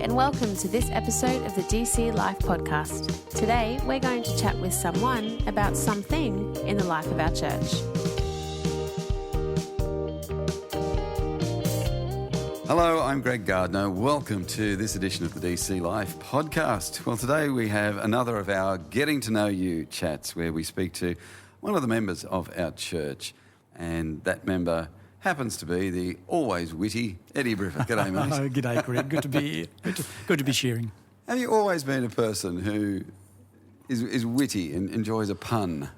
and welcome to this episode of the DC Life Podcast. Today, we're going to chat with someone about something in the life of our church. Hello, I'm Greg Gardner. Welcome to this edition of the DC Life Podcast. Well, today we have another of our Getting to Know You chats where we speak to one of the members of our church, and that member happens to be the always witty Eddie Briffa. G'day, mate. Oh, g'day, Greg. Good to be here. Good to be sharing. Have you always been a person who is witty and enjoys a pun?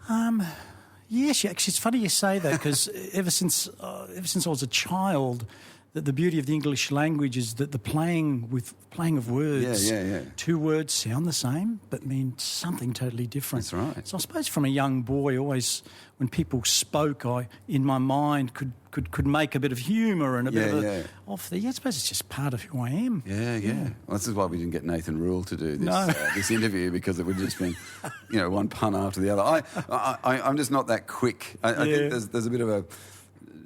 Yes, actually, it's funny you say that because ever since I was a child, the beauty of the English language is that the playing of words. Yeah. Two words sound the same but mean something totally different. That's right. So I suppose from a young boy, always when people spoke, I in my mind could make a bit of humour and a bit of I suppose it's just part of who I am. Yeah. Well, this is why we didn't get Nathan Rule to do this this interview, because it would have just been, one pun after the other. I'm just not that quick. I think there's a bit of a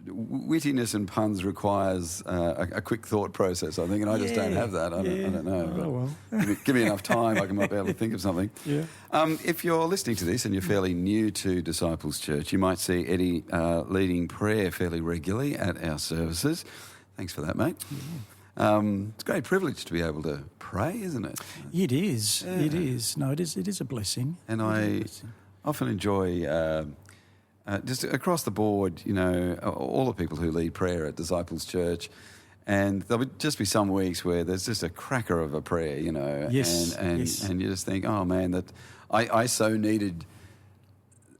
wittiness and puns requires a quick thought process, I think, and I just don't have that. I don't know. But give me enough time, I might be able to think of something. Yeah. If you're listening to this and you're fairly new to Disciples Church, you might see Eddie leading prayer fairly regularly at our services. Thanks for that, mate. Yeah. It's a great privilege to be able to pray, isn't it? It is. Yeah. It is. No, it is a blessing. And I often enjoy just across the board, all the people who lead prayer at Disciples Church, and there'll just be some weeks where there's just a cracker of a prayer, Yes. And you just think, oh man, that I so needed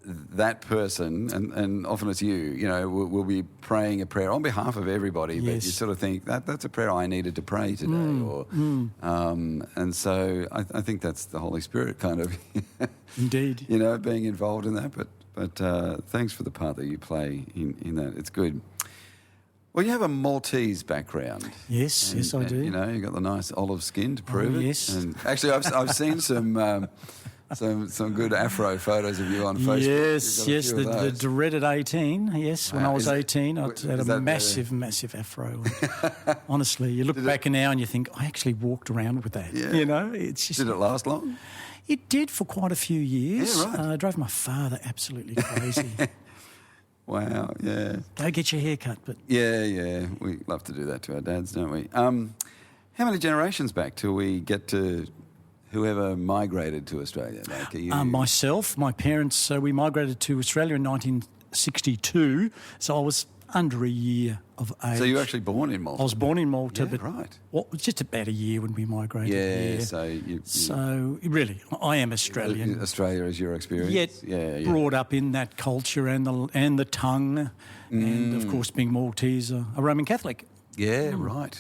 that person, and often it's you, we'll be praying a prayer on behalf of everybody, but you sort of think that's a prayer I needed to pray today, and so I think that's the Holy Spirit kind of, indeed, being involved in that, But thanks for the part that you play in that. It's good. Well, you have a Maltese background. Yes, I do. You've got the nice olive skin to prove it. Yes. And actually, I've seen some good Afro photos of you on Facebook. Yes, the dreaded 18. Yes, when I was 18, I had a massive Afro. Honestly, you look back now and you think, I actually walked around with that. Yeah. It's just. Did it last long? It did for quite a few years. Yeah, right. Drove my father absolutely crazy. Wow, yeah. Go get your hair cut. But Yeah. We love to do that to our dads, don't we? How many generations back till we get to whoever migrated to Australia? Myself, my parents, we migrated to Australia in 1962, so I was under a year of age. So you were actually born in Malta? I was born in Malta, but right. Well, it was just about a year when we migrated here. So really, I am Australian. Australia is your experience? Yet brought up in that culture and the tongue, and of course being Maltese, a Roman Catholic. Yeah, right.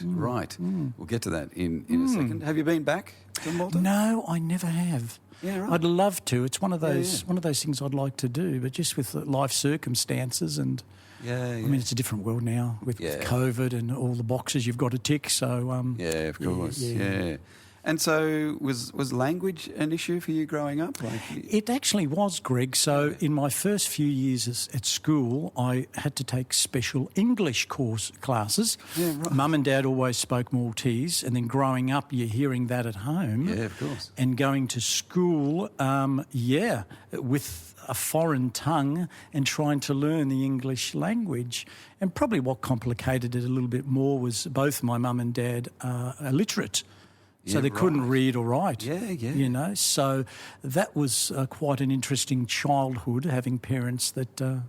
We'll get to that in a second. Have you been back to Malta? No, I never have. Yeah, right. I'd love to. It's one of those things I'd like to do, but just with the life circumstances and. I mean, it's a different world now with COVID and all the boxes you've got to tick. So of course. Yeah. And so was language an issue for you growing up? It actually was, Greg. So in my first few years at school, I had to take special English classes. Yeah, right. Mum and Dad always spoke Maltese, and then growing up, you're hearing that at home. Yeah, of course. And going to school, with a foreign tongue and trying to learn the English language. And probably what complicated it a little bit more was both my mum and dad are illiterate. So they couldn't read or write. Yeah. So that was quite an interesting childhood, having parents that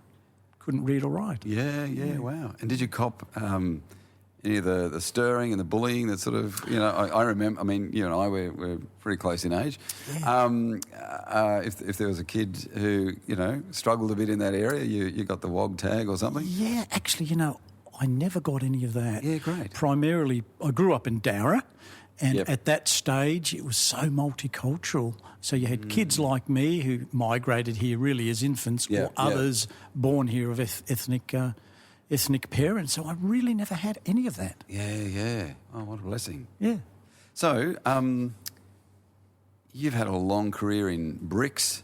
couldn't read or write. Yeah, wow. And did you cop any of the stirring and the bullying that sort of, I remember, I mean, you and I, we're pretty close in age. Yeah. If there was a kid who, struggled a bit in that area, you got the WOG tag or something? Yeah, actually, I never got any of that. Yeah, great. Primarily, I grew up in Darra. And at that stage, it was so multicultural. So you had kids like me who migrated here really as infants, or others born here of ethnic parents. So I really never had any of that. Yeah. Oh, what a blessing. Yeah. So you've had a long career in bricks.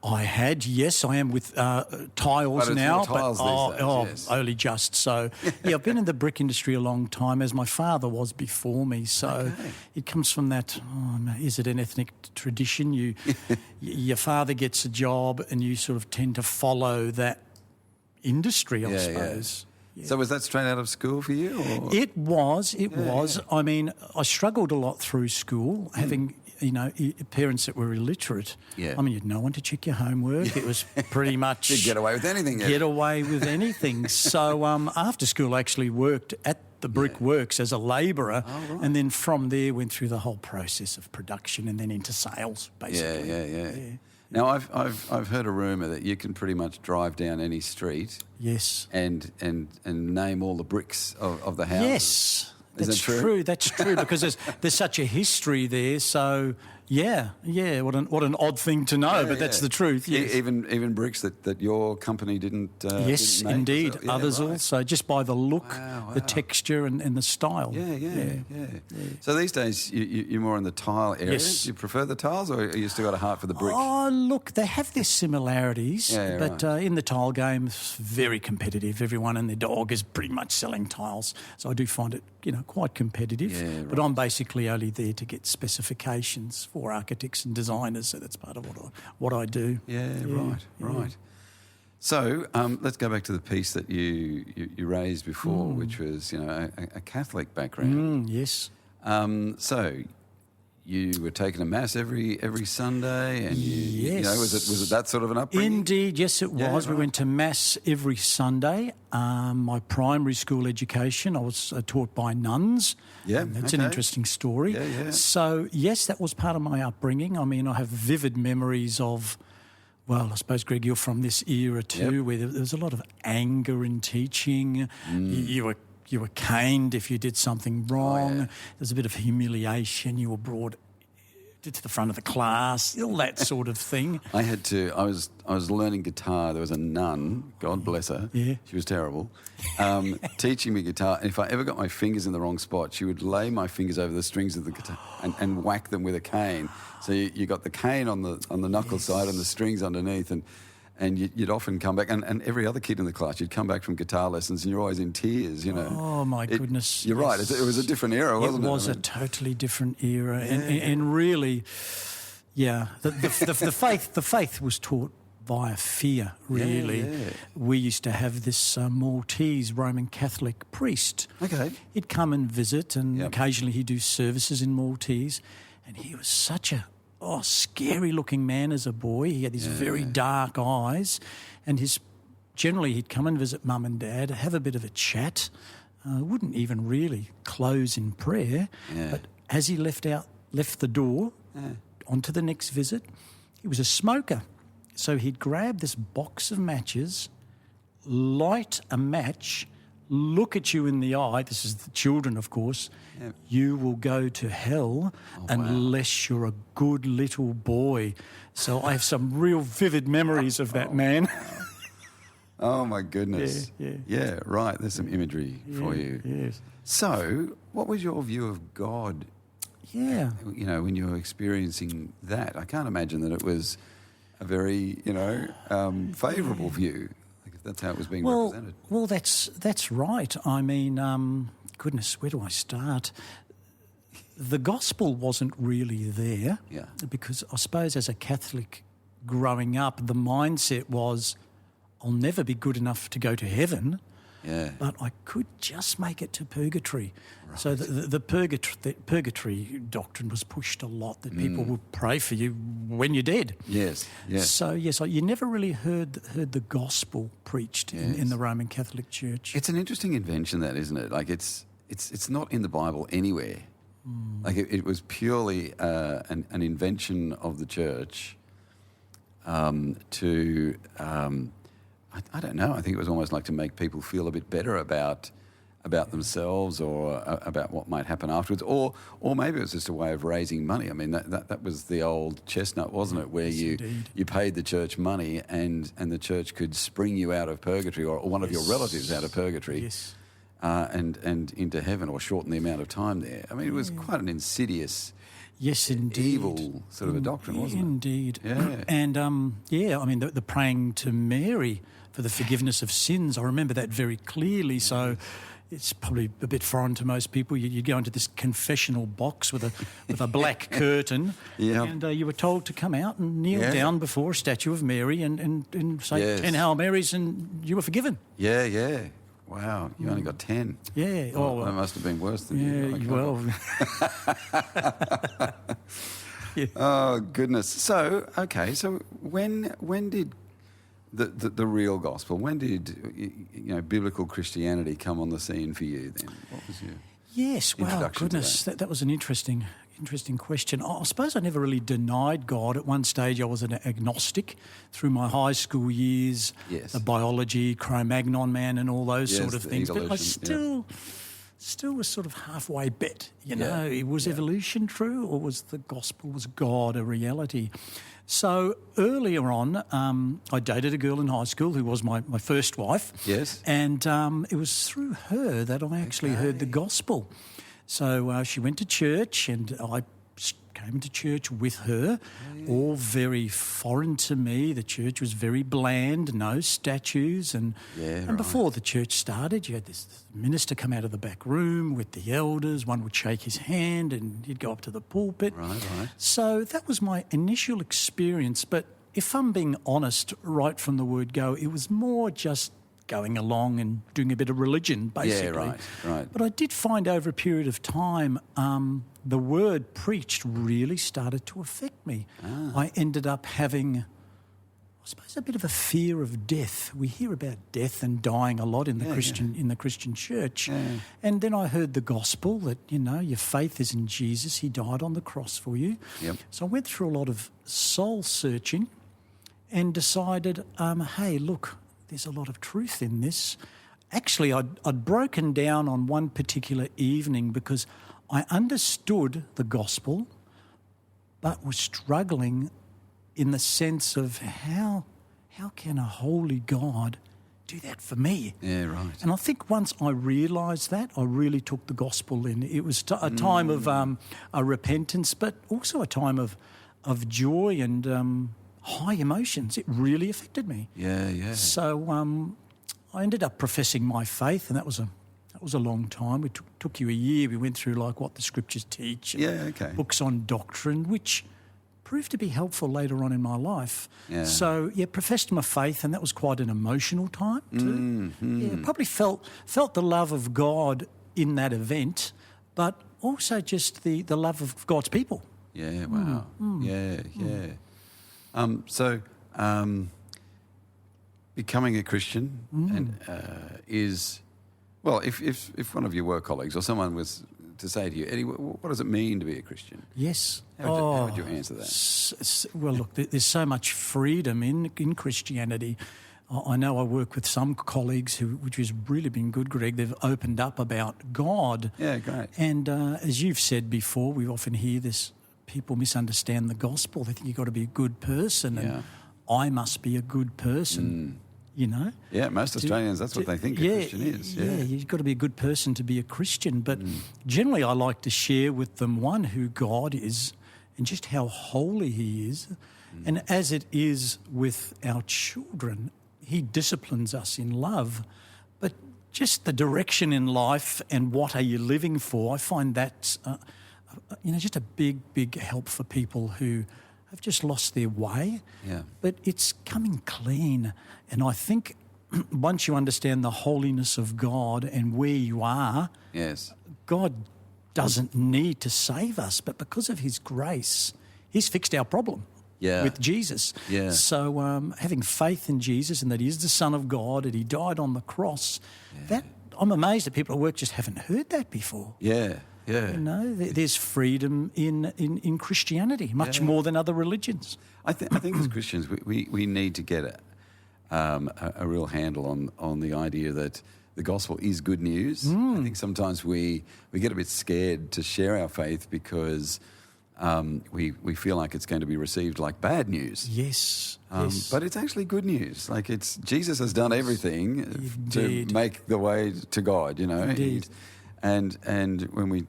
I had, yes. I am with tiles but now. Tiles these days, yes. Only just. So, yeah, I've been in the brick industry a long time, as my father was before me. So it comes from that, is it an ethnic tradition? Your father gets a job and you sort of tend to follow that industry, I suppose. Yeah. So was that straight out of school for you? Or? It was. Yeah. I mean, I struggled a lot through school, having, parents that were illiterate. Yeah. I mean, you had no one to check your homework. It was pretty much... You'd get away with anything. Get away with anything. So after school, I actually worked at the brick works as a labourer, and then from there went through the whole process of production and then into sales, basically. Yeah. Now, I've heard a rumour that you can pretty much drive down any street. Yes. And name all the bricks of the houses. Yes. Is That's true. That's true because there's such a history there. So yeah. What an odd thing to know, but that's the truth. Yes. Even bricks that your company didn't. Yes, didn't make, indeed. so, Others also, just by the look, the texture, and the style. Yeah. So these days you're more in the tile area. Yes. Do you prefer the tiles, or you still got a heart for the brick? Oh, look, they have their similarities, but in the tile game, it's very competitive. Everyone and their dog is pretty much selling tiles, so I do find it, quite competitive. Yeah, right. But I'm basically only there to get specifications for architects and designers, so that's part of what I do. Right. So let's go back to the piece that you raised before, which was a Catholic background. Yes. So you were taking a mass every Sunday, and was it that sort of an upbringing? Indeed, yes, it was. Yeah, right. We went to mass every Sunday. My primary school education, I was taught by nuns. Yeah, that's an interesting story. Yeah. So yes, that was part of my upbringing. I mean, I have vivid memories of. Well, I suppose, Greg, you're from this era too, where there was a lot of anger in teaching. You were caned if you did something wrong. There's a bit of humiliation. You were brought to the front of the class, all that sort of thing. I was learning guitar. There was a nun, God bless her. Yeah. She was terrible, teaching me guitar. And if I ever got my fingers in the wrong spot, she would lay my fingers over the strings of the guitar and whack them with a cane. So you got the cane on the knuckle side and the strings underneath, and you'd often come back, and every other kid in the class, you'd come back from guitar lessons and you're always in tears, Oh, my goodness. You're right. It was a different era, wasn't it? It was a totally different era. And really, the faith was taught via fear, really. Yeah. We used to have this Maltese Roman Catholic priest. Okay. He'd come and visit, and occasionally he'd do services in Maltese, and he was such a scary-looking man as a boy. He had these very dark eyes, and generally he'd come and visit Mum and Dad, have a bit of a chat. Wouldn't even really close in prayer, but as he left the door onto the next visit, he was a smoker. So he'd grab this box of matches, light a match, look at you in the eye. This is the children, of course. Yep. You will go to hell unless you're a good little boy. So I have some real vivid memories of that man. Oh, my goodness. Yeah, right. There's some imagery for you. Yes. So what was your view of God? Yeah. When you were experiencing that, I can't imagine that it was a very, favourable view. If that's how it was being represented. Well, that's right. I mean, goodness, where do I start? The gospel wasn't really there. Yeah. Because I suppose as a Catholic growing up, the mindset was, I'll never be good enough to go to heaven. Yeah. But I could just make it to purgatory. Right. So the purgatory doctrine was pushed a lot, that people would pray for you when you're dead. Yes. So, you never really heard the gospel preached in the Roman Catholic Church. It's an interesting invention, that, isn't it? Like, it's not in the Bible anywhere. Like, it was purely an invention of the church to... I don't know. I think it was almost like to make people feel a bit better about themselves, or about what might happen afterwards, or maybe it was just a way of raising money. I mean, that was the old chestnut, wasn't it? Where you paid the church money, and the church could spring you out of purgatory, or one of your relatives out of purgatory, and into heaven, or shorten the amount of time there. I mean, it was quite an insidious Yes, indeed. evil sort of a doctrine, wasn't Indeed. it? Yeah. And, I mean, the praying to Mary for the forgiveness of sins, I remember that very clearly. So it's probably a bit foreign to most people. You'd go into this confessional box with a black curtain, and you were told to come out and kneel down before a statue of Mary and say 10 Hail Marys, and you were forgiven. Yeah, yeah. Wow, you only got 10. Yeah. Oh, that must have been worse than you. Well. Oh, goodness. So, okay, so when did the real gospel, when did biblical Christianity come on the scene for you then? What was your introduction to that? That was an interesting question. I suppose I never really denied God. At one stage I was an agnostic through my high school years, the biology, Cro-Magnon man and all those sort of things. Evolution, but I still was sort of halfway bet, Was evolution true, or was the gospel, was God a reality? So earlier on, I dated a girl in high school who was my first wife. Yes. And it was through her that I actually heard the gospel. So she went to church, and I came to church with her, all very foreign to me. The church was very bland, no statues. And before the church started, you had this minister come out of the back room with the elders. One would shake his hand and he'd go up to the pulpit. Right. So that was my initial experience. But if I'm being honest, right from the word go, it was more just going along and doing a bit of religion, basically. Yeah, right. But I did find over a period of time, the word preached really started to affect me. I ended up having, I suppose, a bit of a fear of death. We hear about death and dying a lot in the Christian church. Yeah. And then I heard the gospel that, your faith is in Jesus. He died on the cross for you. Yep. So I went through a lot of soul searching and decided, hey, look, there's a lot of truth in this. Actually, I'd broken down on one particular evening because I understood the gospel but was struggling in the sense of how can a holy God do that for me? Yeah, right. And I think once I realised that, I really took the gospel in. It was a time of a repentance, but also a time of joy and high emotions. It really affected me. Yeah. So I ended up professing my faith, and that was a long time. It took you a year. We went through what the scriptures teach, books on doctrine, which proved to be helpful later on in my life. Yeah. So professed my faith, and that was quite an emotional time too. Yeah, probably felt the love of God in that event, but also just the love of God's people. Yeah. Wow. Yeah. So, becoming a Christian is, well, if one of your work colleagues or someone was to say to you, Eddie, what does it mean to be a Christian? Yes. How would you answer that? Well, look, there's so much freedom in Christianity. I know I work with some colleagues which has really been good, Greg. They've opened up about God. Yeah, great. And as you've said before, we often hear this. People misunderstand the gospel. They think you've got to be a good person and I must be a good person, Yeah, most Australians, that's what they think a Christian is. Yeah, you've got to be a good person to be a Christian. But generally I like to share with them, one, who God is and just how holy he is. And as it is with our children, he disciplines us in love. But just the direction in life and what are you living for, I find that's just a big help for people who have just lost their way. Yeah. But it's coming clean. And I think once you understand the holiness of God and where you are, God doesn't need to save us, but because of his grace, he's fixed our problem with Jesus. Yeah. So having faith in Jesus and that he is the Son of God and he died on the cross, that I'm amazed that people at work just haven't heard that before. Yeah. Yeah. There's freedom in Christianity, much more than other religions. I think as Christians, we need to get a real handle on the idea that the gospel is good news. I think sometimes we get a bit scared to share our faith because we feel like it's going to be received like bad news. Yes. But it's actually good news. Like Jesus has done everything to make the way to God, Indeed. And when we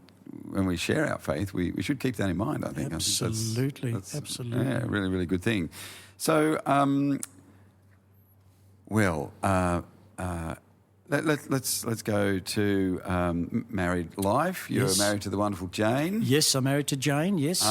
when we share our faith, we should keep that in mind, I think. Absolutely. I think that's Absolutely. Yeah, really, really good thing. So, let's go to married life. You're married to the wonderful Jane. Yes, I'm married to Jane, yes.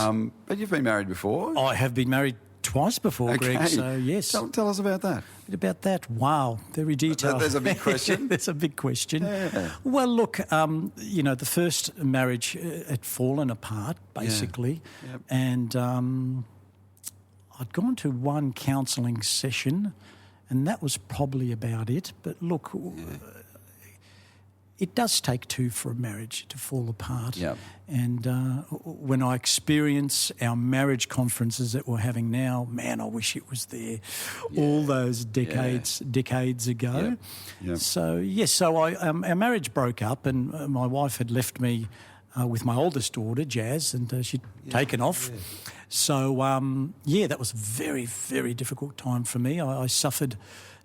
But you've been married before. I have been married twice before, Greg, so yes. Tell us about that. About that, wow, very detailed. There's a big question. There's a big question. Yeah. Well, look, the first marriage had fallen apart, basically, Yep. and I'd gone to one counselling session, and that was probably about it. But look, it does take two for a marriage to fall apart. Yep. And when I experience our marriage conferences that we're having now, man, I wish it was there all those decades ago. Yep. So, yes, our marriage broke up, and my wife had left me with my oldest daughter, Jazz, and she'd taken off. Yeah. So, that was a very, very difficult time for me. I suffered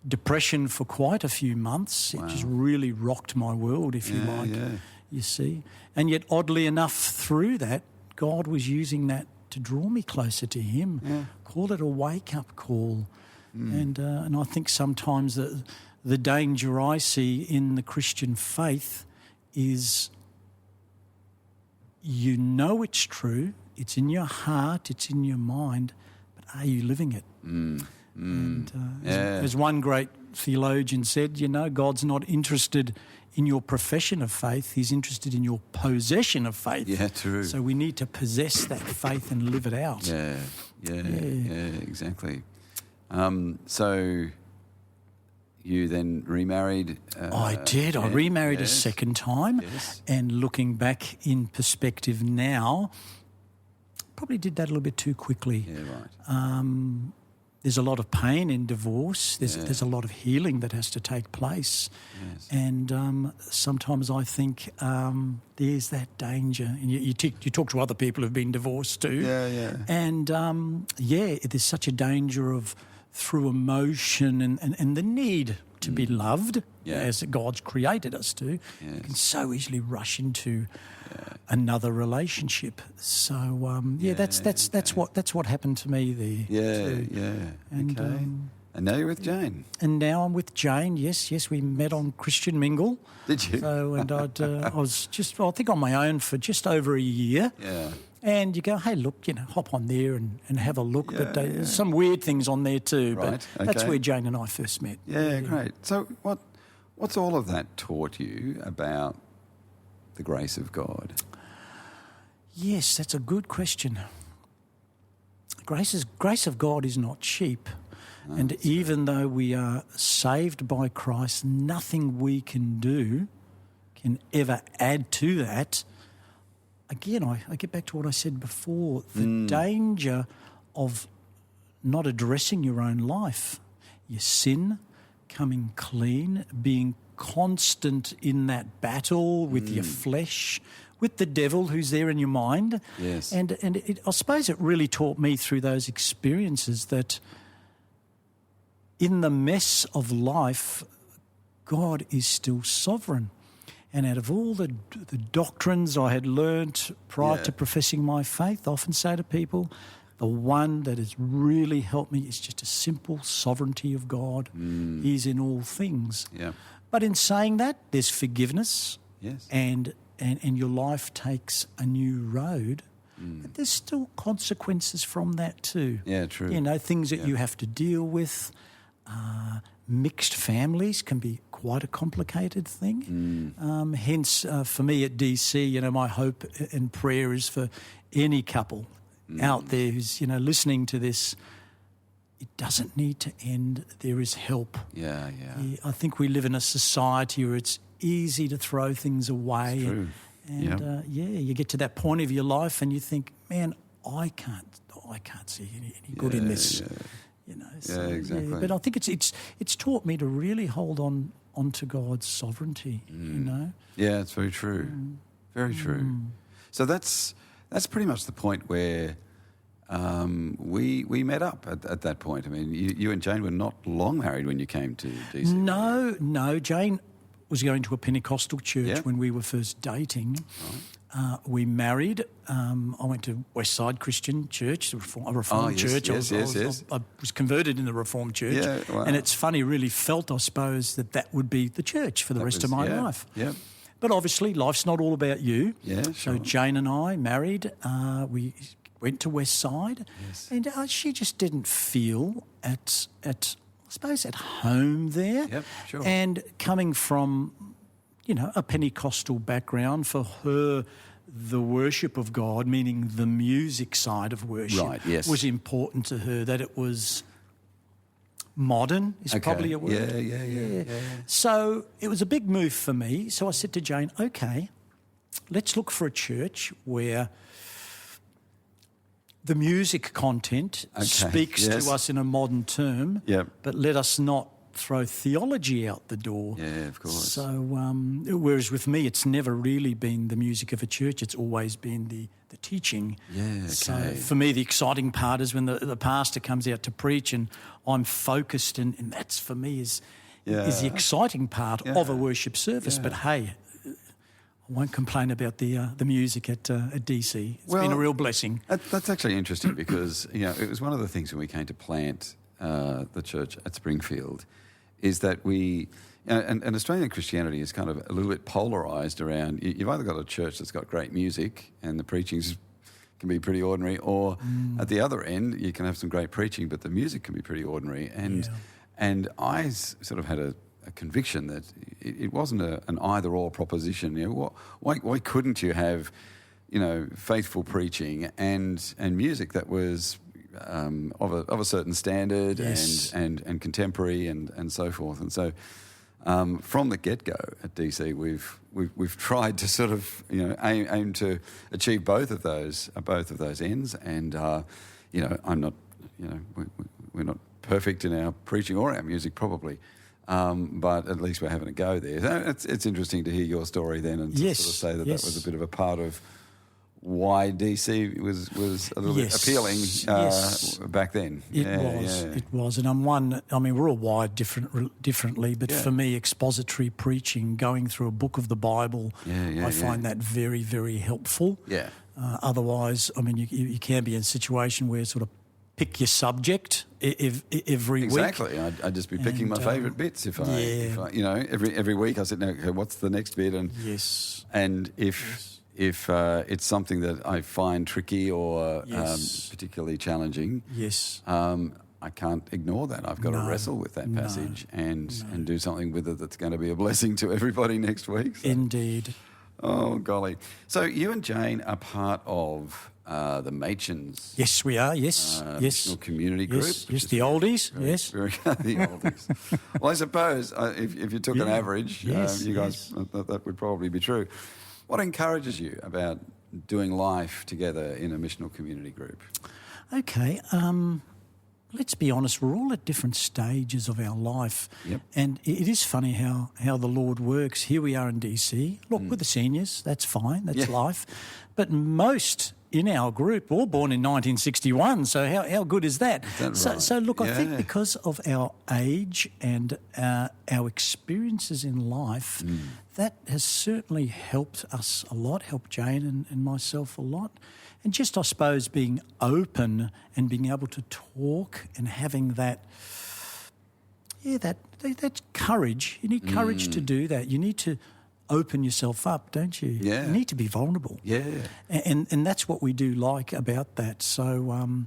depression for quite a few months. Wow. It just really rocked my world, if you like, you see. And yet, oddly enough, through that, God was using that to draw me closer to Him. Yeah. Call it a wake-up call. And I think sometimes the danger I see in the Christian faith is you know it's true, it's in your heart, it's in your mind, but are you living it? And as one great theologian said, God's not interested in your profession of faith, He's interested in your possession of faith. Yeah, true. So we need to possess that faith and live it out. Yeah, exactly. So you then remarried? I did. I remarried a second time. Yes. And looking back in perspective now, probably did that a little bit too quickly. Yeah, right. There's a lot of pain in divorce. There's a lot of healing that has to take place. Yes. And sometimes I think there's that danger. And you talk to other people who've been divorced too. Yeah. And, there's such a danger of through emotion and the need to be loved as God's created us to. Yes. You can so easily rush into another relationship. So that's what happened to me there. And and now you're with Jane. And now I'm with Jane. Yes, we met on Christian Mingle. Did you? So I was I think on my own for just over a year. Yeah. And you go, hey, look, hop on there and have a look. But there's some weird things on there too. Right, but that's where Jane and I first met. Yeah, great. So what's all of that taught you about the grace of God? Yes, that's a good question. Grace of God is not cheap. And even though we are saved by Christ, nothing we can do can ever add to that. Again, I get back to what I said before, the danger of not addressing your own life, your sin, coming clean, being constant in that battle with your flesh, with the devil who's there in your mind. Yes. And I suppose it really taught me through those experiences that in the mess of life, God is still sovereign. And out of all the doctrines I had learnt prior to professing my faith, I often say to people, the one that has really helped me is just a simple sovereignty of God. He's in all things. Yeah. But in saying that, there's forgiveness. Yes. And your life takes a new road. But there's still consequences from that too. Yeah, true. Things that you have to deal with. Mixed families can be quite a complicated thing. Hence, for me at DC, my hope and prayer is for any couple out there who's, listening to this. It doesn't need to end. There is help. Yeah. I think we live in a society where it's easy to throw things away. It's true. And you get to that point of your life and you think, man, I can't see any good in this. Yeah, exactly. But I think it's taught me to really hold on to God's sovereignty. Yeah, it's very true. Very true. So that's pretty much the point where we met up at that point. I mean, you and Jane were not long married when you came to DC. No, Jane was going to a Pentecostal church when we were first dating. Right. We married. I went to Westside Christian Church, a Reformed church. I was converted in the Reformed church. Yeah, wow. And it's funny, really felt, I suppose, that would be the church for the rest of my life. Yeah. But obviously, life's not all about you. Yeah, sure. So Jane and I married. We went to Westside, and she just didn't feel at home there. Yep, sure. And coming from, a Pentecostal background, for her, the worship of God, meaning the music side of worship, was important to her, that it was modern is probably a word. Yeah. So it was a big move for me. So I said to Jane, okay, let's look for a church where the music content speaks to us in a modern term, but let us not throw theology out the door. Yeah, of course. So whereas with me, it's never really been the music of a church. It's always been the teaching. Yeah, okay. So for me, the exciting part is when the pastor comes out to preach and I'm focused, and that's for me is the exciting part of a worship service. But hey, I won't complain about the music at DC. It's been a real blessing. That's actually interesting because it was one of the things when we came to plant the church at Springfield, is that we and Australian Christianity is kind of a little bit polarised around. You've either got a church that's got great music and the preachings can be pretty ordinary, or at the other end you can have some great preaching but the music can be pretty ordinary. And I sort of had a conviction that it wasn't an either-or proposition. Why couldn't you have faithful preaching and music that was of a certain standard and contemporary and so forth? And so from the get-go at DC, we've tried to sort of aim to achieve both of those ends. And I'm not we're not perfect in our preaching or our music probably, but at least we're having a go there. So it's interesting to hear your story then, and to sort of say that was a bit of a part of why DC was a little bit appealing back then. It was. And we're all wired differently, but for me, expository preaching, going through a book of the Bible, I find that very, very helpful. Yeah. Otherwise, you can be in a situation where sort of pick your subject every week. Exactly. I'd just be picking my favourite bits if I every week I said, no, okay, what's the next bit? And if it's something that I find tricky or particularly challenging, I can't ignore that. I've got to wrestle with that passage and do something with it that's going to be a blessing to everybody next week. So. Indeed. Oh, golly. So you and Jane are part of the Machins. Yes, we are. Yes. Missional community group. Yes, the oldies. The oldies. Well, I suppose if you took an average, you guys, that would probably be true. What encourages you about doing life together in a missional community group? Okay, let's be honest, we're all at different stages of our life. Yep. And it is funny how the Lord works. Here we are in DC. Look, we're the seniors, that's fine, that's life. But most in our group were all born in 1961, so how good is that? Right? So look, I think because of our age and our experiences in life, that has certainly helped us a lot, helped Jane and myself a lot. And just, I suppose, being open and being able to talk and having that courage. You need courage to do that. You need to open yourself up, don't you? Yeah. You need to be vulnerable. Yeah. And that's what we do like about that. So I'm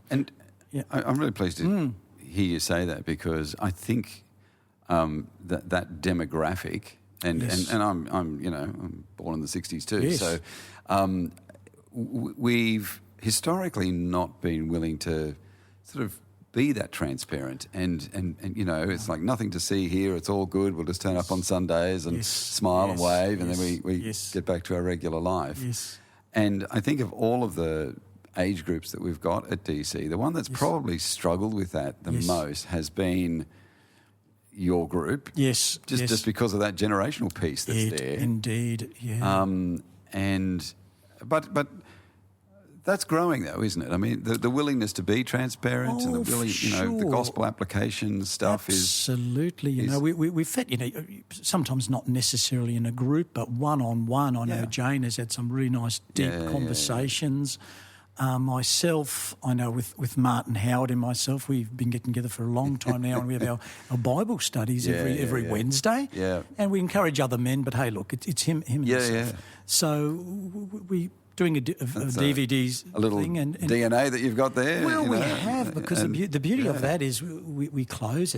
really pleased to hear you say that, because I think that demographic and I'm born in the 60s too. Yes. So we've historically not been willing to sort of be that transparent and it's like nothing to see here, it's all good, we'll just turn up on Sundays and smile and wave and then we get back to our regular life. Yes. And I think of all of the age groups that we've got at DC, the one that's probably struggled with that the most has been your group. Yes. Just because of that generational piece that's there. Indeed, yeah. But That's growing, though, isn't it? I mean, the willingness to be transparent and the the gospel application stuff Absolutely. We've had, sometimes not necessarily in a group, but one-on-one. I know Jane has had some really nice deep conversations. Myself, I know with Martin Howard and myself, we've been getting together for a long time now, and we have our Bible studies every Wednesday. Yeah. And we encourage other men, but hey, look, it's him and himself. Yeah. So we doing a DVDs a little thing and DNA that you've got there. Well, we have, because the beauty of that is we close.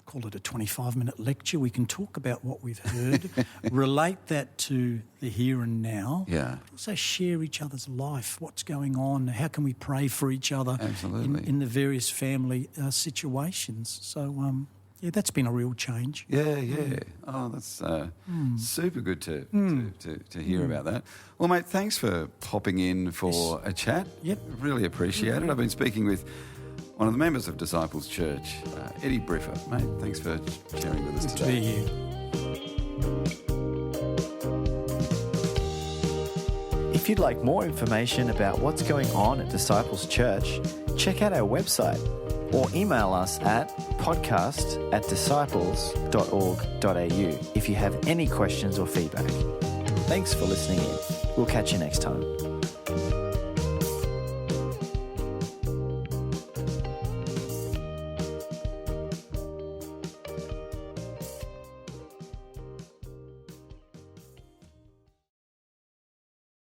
Call it a 25-minute lecture. We can talk about what we've heard, relate that to the here and now, but also share each other's life, what's going on, how can we pray for each other in the various family situations. So, that's been a real change. Yeah. Oh, that's super good to hear about that. Well, mate, thanks for popping in for a chat. Yep. Really appreciate it. I've been speaking with one of the members of Disciples Church, Eddie Briffa. Mate, thanks for sharing with us today. Good to be here. If you'd like more information about what's going on at Disciples Church, check out our website or email us at podcast@disciples.org.au if you have any questions or feedback. Thanks for listening in. We'll catch you next time.